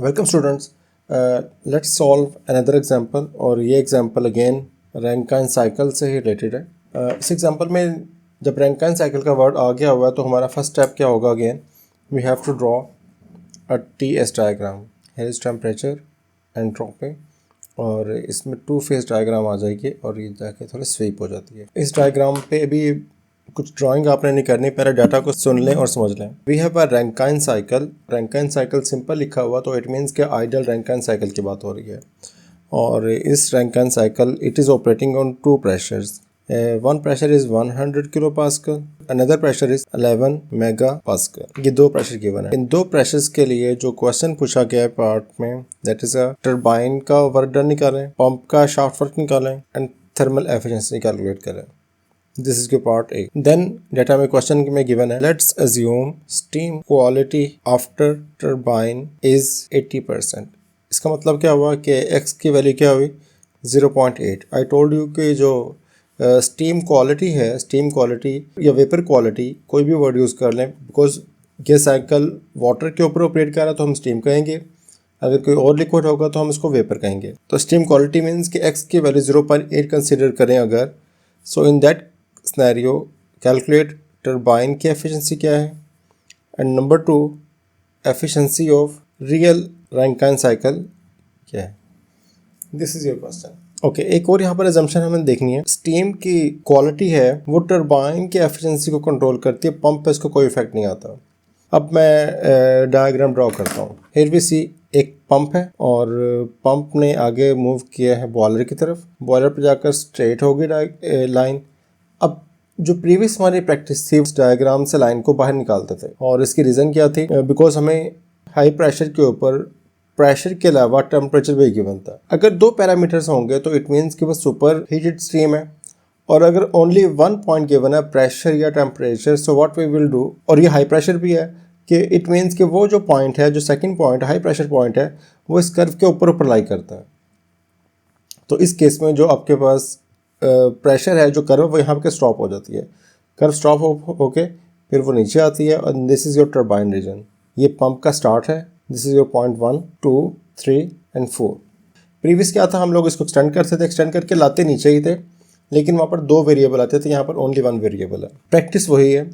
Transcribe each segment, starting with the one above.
Welcome students, let's solve another example. और ये example again Rankine cycle से ही related है। इस एग्जांपल में जब रैंकाइन साइकिल का वर्ड आ गया हुआ है तो हमारा फर्स्ट स्टेप क्या होगा? Again we have to draw a TS diagram. Here is temperature, entropy, और इसमें टू फेस डायग्राम आ जाएगी और ये जाके थोड़ी स्वीप हो जाती है। इस डायग्राम पे भी कुछ ड्राइंग आपने नहीं करनी, पहले डाटा को सुन लें और समझ लें। We have a Rankine cycle. Rankine cycle simple लिखा हुआ तो इट मीन्स कि आइडियल रैंकाइन साइकिल की बात हो रही है। और इस Rankine cycle it is operating on two pressures. One pressure is 100 kilo pascal, another pressure is 11 mega pascal. ये दो प्रेशर गिवन है। इन दो प्रेशर्स के लिए जो क्वेश्चन पूछा गया है पार्ट में, दैट इज अ टरबाइन का वर्क डन निकालें, पंप का शाफ्ट वर्क निकालें एंड थर्मल एफिशिएंसी कैलकुलेट करें। This is your part A. Then data में क्वेश्चन में given है, let's assume steam quality after turbine is 80%। इसका मतलब क्या हुआ कि x की वैल्यू क्या हुई? 0.8। I told you कि जो स्टीम क्वालिटी है, स्टीम क्वालिटी या वेपर क्वालिटी, कोई भी वर्ड यूज़ कर लें, बिकॉज ये साइकिल वाटर के ऊपर ऑपरेट कर रहा है तो हम स्टीम कहेंगे, अगर कोई और लिक्विड होगा तो हम इसको वेपर कहेंगे। तो स्टीम क्वालिटी मीन्स कि x की वैल्यू 0.8 कंसिडर करें अगर, so in that scenario calculate turbine की एफिशिएंसी क्या है, and number 2 efficiency of real Rankine cycle क्या है। This is your question. Okay, एक और यहाँ पर एजम्पशन हमें देखनी है। स्टीम की क्वालिटी है वो टरबाइन की एफिशिएंसी को कंट्रोल करती है, पंप पे इसको कोई इफेक्ट नहीं आता। अब मैं डायग्राम ड्रॉ करता हूँ। हियर वी सी एक पंप है और पंप ने आगे मूव किया है बॉयलर की तरफ। बॉयलर पर जाकर स्ट्रेट होगी लाइन। अब जो प्रीवियस हमारी प्रैक्टिस थी उस डायग्राम से लाइन को बाहर निकालते थे, और इसकी रीज़न क्या थी? बिकॉज हमें हाई प्रेशर के ऊपर प्रेशर के अलावा टेम्परेचर भी गिवन था। अगर दो पैरामीटर्स होंगे तो इट मीन्स कि वो सुपर हीटेड स्ट्रीम है, और अगर ओनली वन पॉइंट गिवन है, प्रेशर या temperature, so what we will do, और ये हाई प्रेशर भी है, कि इट मीन्स कि वो जो पॉइंट है, जो second point high pressure point है, वो इस कर्व के ऊपर लाई करता है। तो इस केस में जो आपके पास प्रेशर है, जो कर्व, वो यहाँ पे स्टॉप हो जाती है। कर्व स्टॉप होके फिर वो नीचे आती है, और this is your turbine region. ये पंप का स्टार्ट है। This is your point 1, 2, 3 and 4। Previous क्या था, हम लोग इसको एक्सटेंड करते थे, एक्सटेंड करके लाते नीचे ही थे, लेकिन वहाँ पर दो वेरिएबल आते थे, यहाँ पर ओनली वन वेरिएबल है। प्रैक्टिस वही है।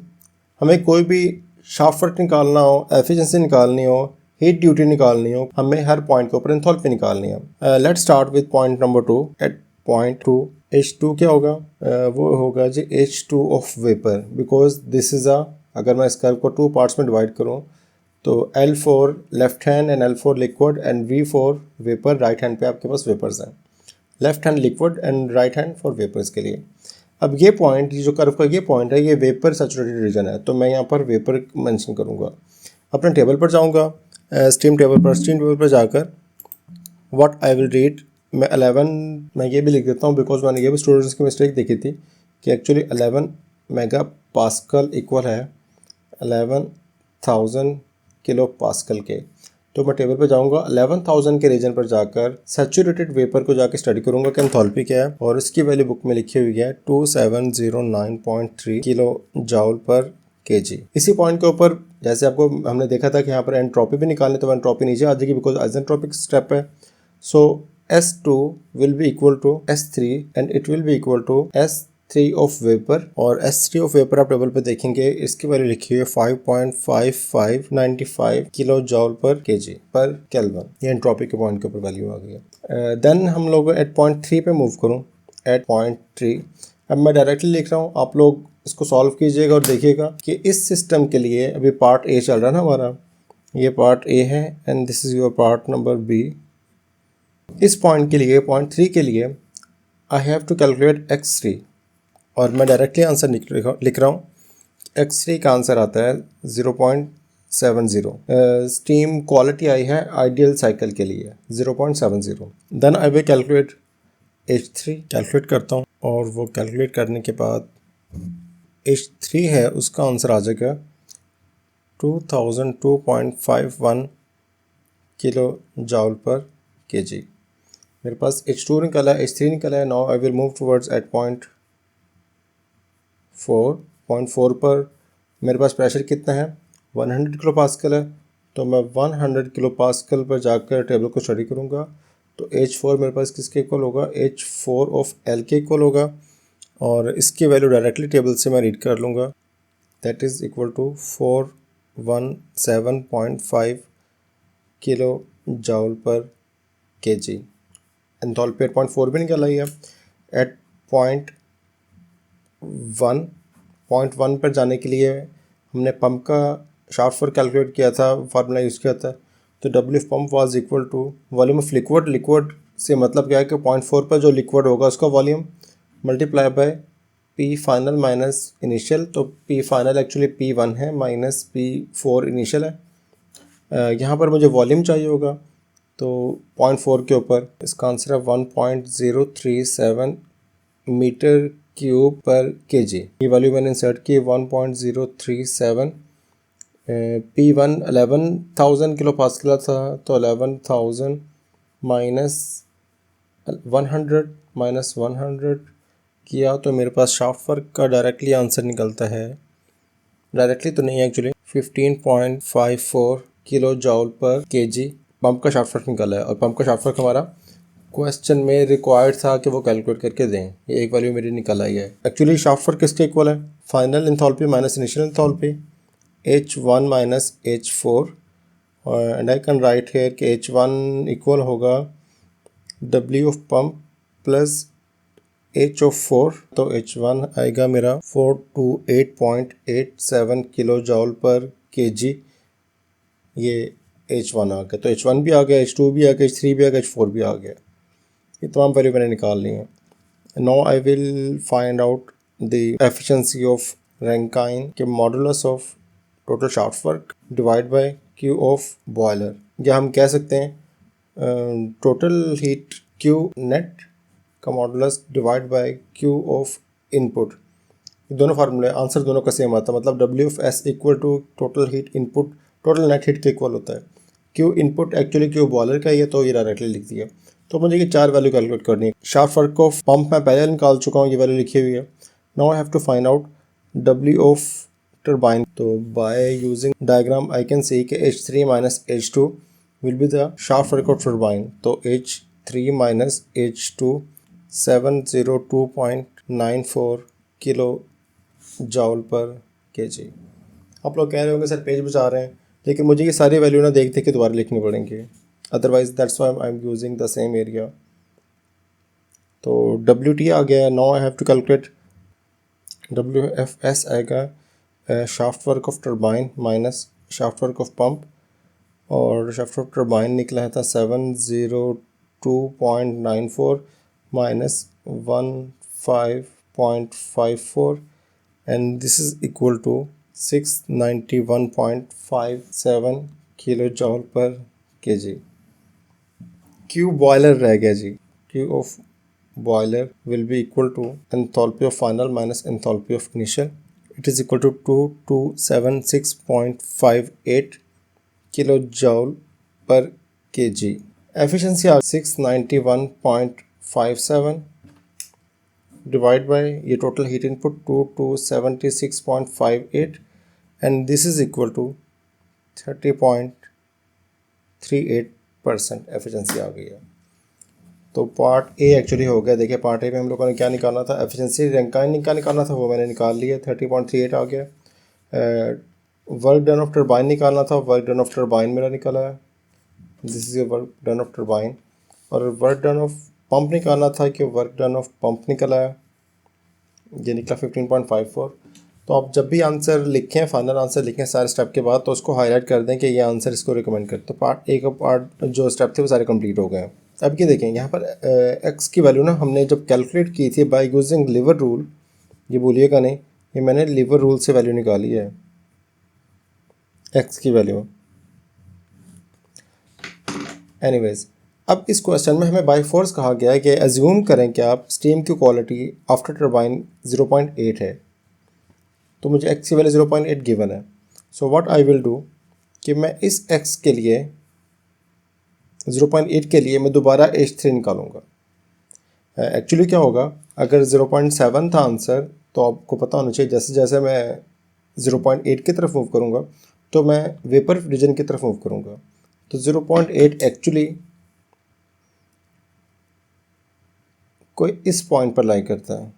हमें कोई भी शाफ्ट वर्क निकालना हो, एफिशिएंसी निकालनी हो, हीट ड्यूटी निकालनी हो, हमें हर पॉइंट के ऊपर एंथैल्पी निकालनी है। Let's start with point number 2। At point 2 H2 क्या होगा? वो होगा G H2 of vapour, because this is अगर मैं इस कर्व को टू पार्ट्स में डिवाइड करूँ तो L4 left hand and L4 liquid and V4 vapour. Right hand पे आपके पास वेपर्स हैं, left hand liquid and right hand for vapours के लिए। अब ये पॉइंट, ये जो कर्व का ये पॉइंट है, ये वेपर सैचुरेटेड रीजन है, तो मैं यहाँ पर वेपर मेंशन करूँगा। अपने टेबल पर जाऊँगा, स्टीम टेबल पर जाकर व्हाट आई विल रीड, मैं 11, मैं ये भी लिख देता हूँ बिकॉज मैंने ये भी स्टूडेंट्स की मिस्टेक देखी थी कि एक्चुअली 11 मेगा पास्कल इक्वल है 11,000 किलो पास्कल के। तो मैं टेबल पे जाऊंगा, 11,000 के रीजन पर जाकर सैचुरेटेड वेपर को जाकर स्टडी करूंगा कि एंथैल्पी क्या है, और इसकी वैल्यू बुक में लिखी हुई है 2709.3 किलो जाउल पर केजी। इसी पॉइंट के ऊपर जैसे आपको हमने देखा था कि यहाँ पर एंट्रोपी भी निकालने, तो एंट्रोपी नीचे आ जाएगी बिकॉज आइसेंट्रोपिक स्टेप है। सो S2 will be equal to S3 and it will be equal to S3 of vapor, और S3 of vapor आप टेबल पे देखेंगे, इसकी वैल्यू लिखी हुई है 5.5595 किलो जॉल पर केजी पर केल्विन। ये एंट्रोपी के पॉइंट के ऊपर वैल्यू आ गई है। देन हम लोग एट पॉइंट 3 पे मूव करूँ। एट पॉइंट 3 अब मैं डायरेक्टली लिख रहा हूँ, आप लोग इसको सॉल्व कीजिएगा और देखिएगा कि इस सिस्टम के लिए अभी पार्ट A चल रहा है ना हमारा, ये पार्ट A है and this is your part number B। इस पॉइंट के लिए, पॉइंट 3 के लिए, आई हैव टू कैलकुलेट x3, और मैं डायरेक्टली आंसर लिख रहा हूँ। x3 का आंसर आता है 0.70। स्टीम क्वालिटी आई है आइडियल साइकिल के लिए 0.70। Then I will calculate H3, calculate करता हूँ, और वो कैलकुलेट करने के बाद H3 है उसका आंसर आ जाएगा 2002.51 किलो जाउल पर केजी। मेरे पास H2 निकला है, H3 निकला है। Now I will move towards at point 4 पर मेरे पास प्रेशर कितना है? 100 किलो पास्कल है, तो मैं 100 किलो पास्कल पर जाकर टेबल को स्टडी करूँगा। तो H4 मेरे पास किसके इक्वल होगा, H4 ऑफ L के इक्वल होगा, और इसकी वैल्यू डायरेक्टली टेबल से मैं रीड कर लूँगा। That is equal to 417.5 kilo joule पर kg। एंथैल्पी 8.4 भी निकल आई है। एट पॉइंट वन पर जाने के लिए हमने पंप का शाफ्ट वर्क कैलकुलेट किया था, फार्मूला यूज़ किया था। तो W pump was equal to volume of liquid. Liquid से मतलब क्या है कि 0.4 पर जो लिक्विड होगा उसका volume multiply by P final minus initial. तो पी फाइनल एक्चुअली P1 है माइनस P4 इनिशियल है। यहाँ पर मुझे वॉल्यूम चाहिए होगा, तो 0.4 के ऊपर इसका आंसर है 1.037 मीटर क्यूब पर kg। ये वैल्यू मैंने इंसर्ट की 1.037। P1 11,000 किलो पास्कल था, तो 11,000 माइनस 100 किया तो मेरे पास शाफ्ट वर्क का डायरेक्टली आंसर निकलता है। डायरेक्टली तो नहीं, actually 15.54 kilo joule per kg pump का शाफ्ट वर्क निकला है। और पंप का शाफ्ट वर्क हमारा क्वेश्चन में रिक्वायर्ड था कि वो कैलकुलेट करके दें। ये एक वैल्यू मेरी निकल आई है। एक्चुअली शाफ्ट वर्क किसके इक्वल है, final enthalpy minus initial enthalpy, H1 minus H4। And I can write here कि H1 इक्वल होगा W of pump plus H of 4। तो H1 आएगा मेरा 428.87 किलो जॉल पर kg। ये H1 आ गया। तो H1 भी आ गया, H2 भी आ गया, H3 भी आ गया, H4 भी आ गया। ये तमाम वैल्यू मैंने निकाल ली हैं। Now I will find out the efficiency of Rankine के modulus of total shaft work divide by Q of boiler. या हम कह सकते हैं टोटल हीट क्यू नेट का modulus divide by Q of input. दोनों फार्मूले आंसर दोनों का सेम आता है, मतलब W of S equal to total heat input total net heat के इक्वल होता है। Q input actually Q boiler का ही है, तो ये डायरेक्टली लिख दिया। तो मुझे ये 4 वैल्यू कैलकुलेट करनी है। शाफ्ट वर्क ऑफ पंप मैं पहले निकाल चुका हूँ, ये वैल्यू लिखी हुई है। Now I have to find out W of turbine. तो by using diagram I can see कि H3 minus H2 will be the shaft work of turbine. तो H3 minus H2 702.94 kilo joule पर kg। आप लोग कह रहे होंगे sir page बचा रहे हैं, लेकिन मुझे ये सारी वैल्यू ना देख के दोबारा लिखनी पड़ेंगे, otherwise that's why I am using the same area. तो WT आ गया। Now I have to calculate WFS आएगा shaft work of turbine minus shaft work of pump, और शाफ्ट ऑफ टर्बाइन निकला था 702.94 minus 15.54 and this is equal to 691.57 kilo joule per kg। Q boiler रह गया जी। Q of boiler will be equal to enthalpy of final minus enthalpy of initial. It is equal to 2276.58 kilo joule per kg। Efficiency आ 691.57 divide by ये total heat input 2276.58 and this is equal to 30.38% efficiency आ गई है। तो part A actually हो गया। देखिए part A में हम लोगों ने क्या निकालना था, एफिशिएंसी रैंकाइन का निकालना था, वो मैंने निकाल लिया, 30.38 आ गया। वर्क डन ऑफ टर्बाइन निकालना था, वर्क डन ऑफ टर्बाइन मेरा निकाला है, this is work done of turbine. और वर्क डन ऑफ पंप निकालना था कि वर्क डन ऑफ पंप निकला है, ये निकला 15.54। तो आप जब भी आंसर लिखें, फाइनल आंसर लिखें सारे स्टेप के बाद, तो उसको हाईलाइट कर दें कि ये आंसर इसको रिकमेंड करते। तो पार्ट ए का पार्ट जो स्टेप थे वो सारे कंप्लीट हो गए। अब ये देखें यहाँ पर एक्स की वैल्यू ना हमने जब कैलकुलेट की थी बाय यूजिंग लीवर रूल, ये भूलिएगा नहीं, ये मैंने लीवर रूल से वैल्यू निकाली है एक्स की वैल्यू। एनीवेज, अब इस क्वेश्चन में हमें बाय फोर्स कहा गया है कि एज्यूम करें कि आप स्टीम की क्वालिटी आफ्टर टर्बाइन 0.8 है। तो मुझे एक्स की वैल्यू 0.8 गिवन है। So what I will do कि मैं इस एक्स के लिए 0.8 के लिए मैं दोबारा H3 निकालूंगा। एक्चुअली क्या होगा, अगर 0.7 था आंसर, तो आपको पता होना चाहिए जैसे जैसे मैं 0.8 की तरफ मूव करूंगा तो मैं वेपर रीजन की तरफ मूव करूँगा। तो 0.8 एक्चुअली कोई इस पॉइंट पर लाई करता है।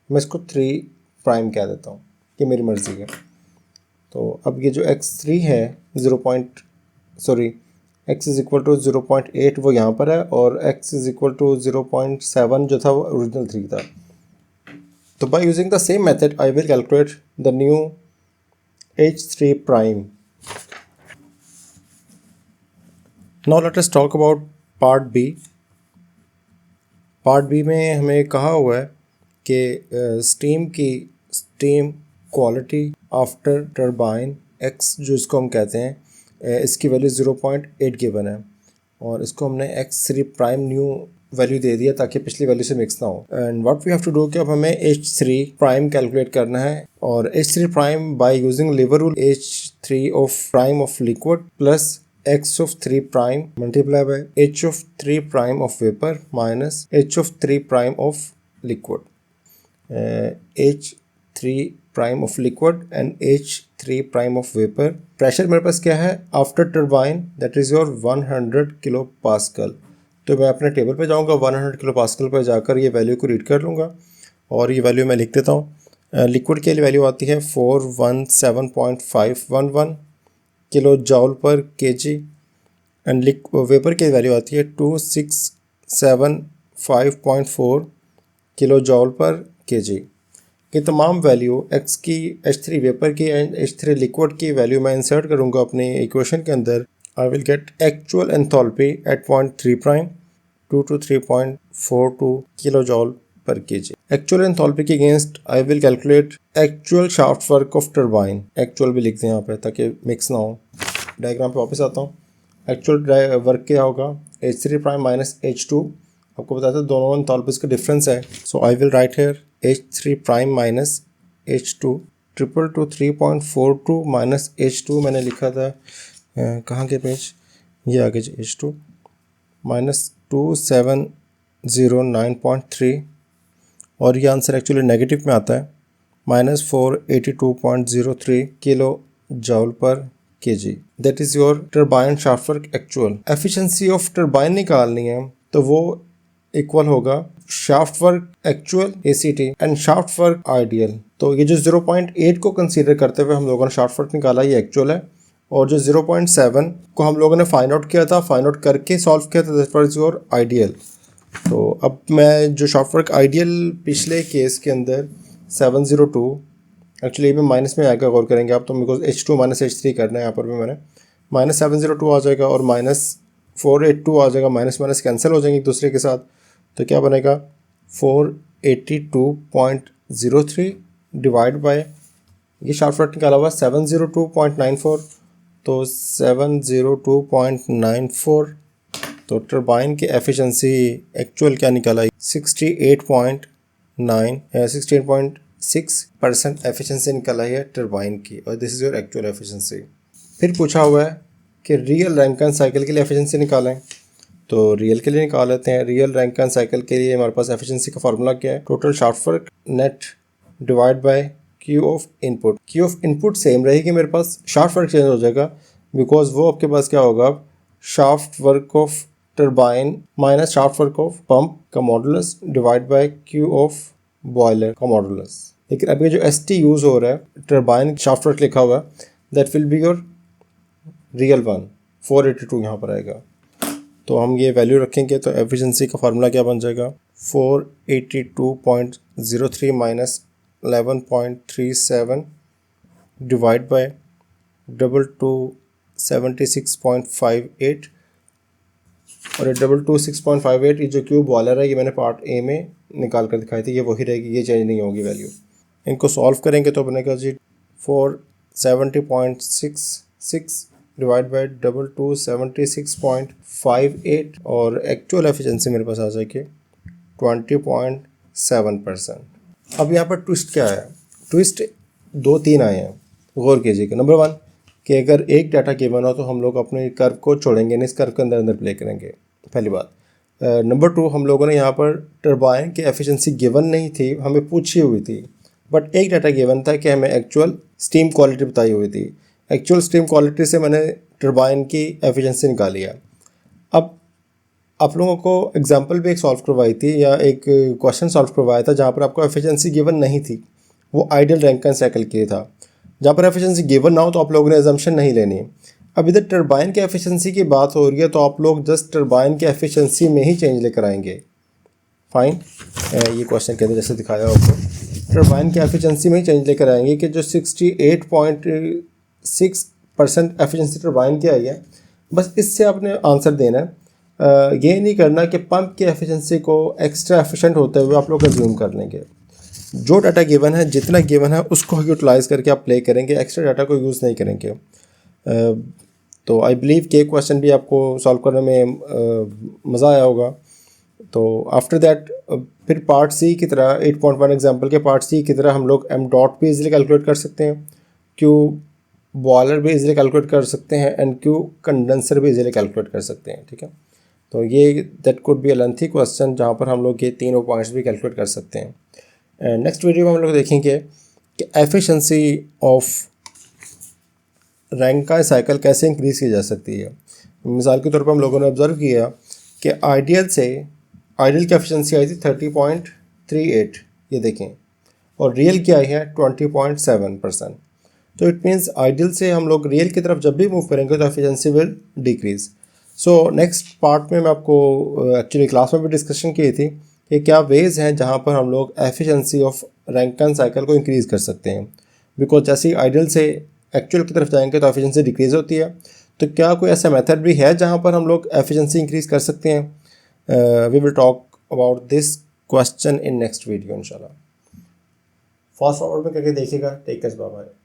मैं इसको 3 प्राइम कह देता हूँ, ये मेरी मर्ज़ी है। तो अब ये जो x3 है x इज़ इक्वल टू 0.8 वो यहाँ पर है, और x इज़ इक्वल टू 0.7 जो था वो ओरिजिनल 3 था। तो by using the same method I will calculate the new h3 prime. Now let us talk about part b. Part b में हमें कहा हुआ है कि steam quality after turbine x जो इसको हम कहते हैं, इसकी वैल्यू 0.8 गिवन है, और इसको हमने x3 प्राइम न्यू वैल्यू दे दिया ताकि पिछली वैल्यू से मिक्स ना हो। And what we have to do कि अब हमें h3 प्राइम कैलकुलेट करना है, और h3 prime by using lever rule h3 of prime of liquid plus x of 3 prime multiply by h of 3 prime of vapor minus h of 3 prime of liquid. h3 prime of liquid and h3 prime of vapor. Pressure मेरे पास क्या है after turbine, that is your 100 kilo pascal. तो मैं अपने table पे जाऊंगा, 100 kilo pascal पर जाकर ये वैल्यू को रीड कर लूँगा, और ये वैल्यू मैं लिख देता हूँ। लिक्विड के लिए वैल्यू आती है 417.511 kilo joule per KG, and vapour की वैल्यू आती है 2675.4 किलो जॉल पर केजी। ये तमाम वैल्यू x की, h3 वेपर की एंड h3 लिक्विड की वैल्यू मैं इंसर्ट करूँगा अपने इक्वेशन के अंदर। I will get actual enthalpy at point 3 prime 2 to 3.42 kilo joule per KG. Actual enthalpy के against I will calculate actual shaft work of turbine. Actual भी लिख दें यहाँ पे ताकि मिक्स ना हो। डायग्राम पे वापस आता हूँ। एक्चुअल वर्क क्या होगा, h3 प्राइम माइनस h2। आपको बताया था दोनों एंथैल्पीज का डिफरेंस है, so I will write here h3 prime minus h2 triple two 3.42 minus h2 मैंने लिखा था कहाँ के पेज, ये आगे h2 माइनस 2709.3, और ये आंसर एक्चुअली नेगेटिव में आता है minus 482.03 kilo joule per KG. That is your turbine shaft work actual. Efficiency of turbine निकालनी है तो वो इक्वल होगा shaft work actual ACT and shaft work ideal. तो ये जो 0.8 को कंसीडर करते हुए हम लोगों ने शाफ्ट वर्क निकाला, ये एक्चुअल है, और जो 0.7 को हम लोगों ने फाइंड आउट किया था, फाइंड आउट करके सॉल्व किया था, दैट वाज योर आइडियल। तो अब मैं जो शाफ्ट वर्क आइडियल पिछले केस के अंदर 702, एक्चुअली में माइनस में आएगा, गौर करेंगे आप तो, बिकॉज h2 माइनस h3 करना है यहाँ पर भी मैंने, माइनस 702 आ जाएगा और माइनस 482 आ जाएगा, माइनस माइनस कैंसिल हो जाएंगे एक दूसरे के साथ। तो क्या बनेगा 482.03 डिवाइड बाय ये शाफ्ट वर्क निकाला हुआ 702.94, तो 702.94। तो टरबाइन की एफिशिएंसी एक्चुअल क्या निकाला 68.6% एफिशिएंसी निकाला है टरबाइन की, और this is your actual efficiency. फिर पूछा हुआ है कि रियल रैंकिन साइकिल के लिए एफिशिएंसी निकालें, तो रियल के लिए निकाल लेते हैं। रियल रैंकिन साइकिल के लिए हमारे पास एफिशिएंसी का फार्मूला क्या है, total shaft work net divide by Q of input. Q of input same रहेगी मेरे पास, शाफ्ट वर्क चेंज हो जाएगा बिकॉज वो आपके पास क्या होगा, shaft work of turbine minus shaft work of pump का modulus divide by Q of boiler का मॉडुलस। लेकिन अभी जो ST यूज़ हो रहा है, टरबाइन शाफ्ट वर्क लिखा हुआ है, that will be your real one, 482 यहाँ पर आएगा। तो हम ये वैल्यू रखेंगे तो एफिशिएंसी का फार्मूला क्या बन जाएगा, 482.03 माइनस 11.37 डिवाइड बाय 2276.58, और ये 226.58 ये जो क्यूब बॉयलर है ये मैंने पार्ट A में निकाल कर दिखाई थी, ये वही रहेगी, ये चेंज नहीं होगी वैल्यू। इनको सॉल्व करेंगे तो बनेगा जी 470.66 डिवाइड बाई 2276.58, और एक्चुअल एफिशिएंसी मेरे पास आ जाएगी 20.7%। अब यहाँ पर ट्विस्ट क्या है, ट्विस्ट 2-3 आए हैं, गौर कीजिएगा। नंबर 1 कि अगर एक डाटा गिवन हो तो हम लोग अपने कर्व को छोड़ेंगे नहीं, इस कर्व के अंदर अंदर प्ले करेंगे, पहली बात। नंबर 2 हम लोगों ने यहाँ पर टरबाइन की एफिशिएंसी गिवन नहीं थी, हमें पूछी हुई थी, बट एक डाटा गिवन था कि हमें एक्चुअल स्टीम क्वालिटी बताई हुई थी। एक्चुअल स्टीम क्वालिटी से मैंने टरबाइन की एफिशिएंसी निकाली है। अब आप लोगों को एग्जांपल भी एक सॉल्व करवाई थी या एक क्वेश्चन सॉल्व करवाया था जहाँ पर आपको एफिशिएंसी गिवन नहीं थी, वो आइडियल रैंकिन साइकिल के लिए था। जहाँ पर एफिशिएंसी गिवन ना हो तो आप लोगों ने एजम्पशन नहीं लेनी है। अब इधर टरबाइन की एफिशिएंसी की बात हो रही है तो आप लोग जस्ट टरबाइन की एफिशिएंसी में ही चेंज लेकर आएंगे। फाइन, ये क्वेश्चन के अंदर जैसे दिखाया आपको टरबाइन की एफिशिएंसी में ही चेंज लेकर आएंगे कि जो 68.6% एफिशिएंसी टरबाइन की आई है, बस इससे आपने आंसर देना है। ये नहीं करना कि पंप की एफिशिएंसी को एक्स्ट्रा एफिशिएंट होते हुए आप लोग अज्यूम कर लेंगे। जो डाटा गिवन है, जितना गिवन है उसको यूटिलाइज़ करके आप प्ले करेंगे, एक्स्ट्रा डाटा को यूज़ नहीं करेंगे। तो आई बिलीव कि क्वेश्चन भी आपको सॉल्व करने में मज़ा आया होगा। तो आफ्टर दैट फिर पार्ट सी की तरह 8.1 एग्जांपल के पार्ट सी की तरह हम लोग एम डॉट भी इजीली कैलकुलेट कर सकते हैं, क्यू बॉयलर भी इजीली कैलकुलेट कर सकते हैं एंड क्यू कंडेंसर भी इजीली कैलकुलेट कर सकते हैं। ठीक है, तो ये that could be a lengthy question जहाँ पर हम लोग ये तीनों पॉइंट्स भी कैलकुलेट कर सकते हैं। एंड नेक्स्ट वीडियो में हम लोग देखेंगे कि एफिशिएंसी ऑफ रैंकिन साइकिल कैसे इंक्रीज़ की जा सकती है। मिसाल के तौर पर हम लोगों ने ऑब्जर्व किया कि आइडियल की एफिशिएंसी आई थी 30.38, ये देखें, और रियल की आई है 20.7%। तो इट मीन्स आइडियल से हम लोग रियल की तरफ जब भी मूव करेंगे तो efficiency will decrease. So next part में मैं आपको एक्चुअली क्लास में भी डिस्कशन की थी कि क्या वेज़ हैं जहाँ पर हम लोग एफिशिएंसी ऑफ रैंकिन साइकिल को इंक्रीज़ कर सकते हैं। बिकॉज जैसे ही आइडियल से एक्चुअल की तरफ जाएंगे तो एफिशिएंसी डिक्रीज़ होती है। तो क्या कोई ऐसा मेथड भी है जहाँ पर हम लोग एफिशिएंसी इंक्रीज़ कर सकते हैं? We will talk about this question in next video इंशाल्लाह। फास्ट फॉरवर्ड में करके देखिएगा। Take care, bye bye.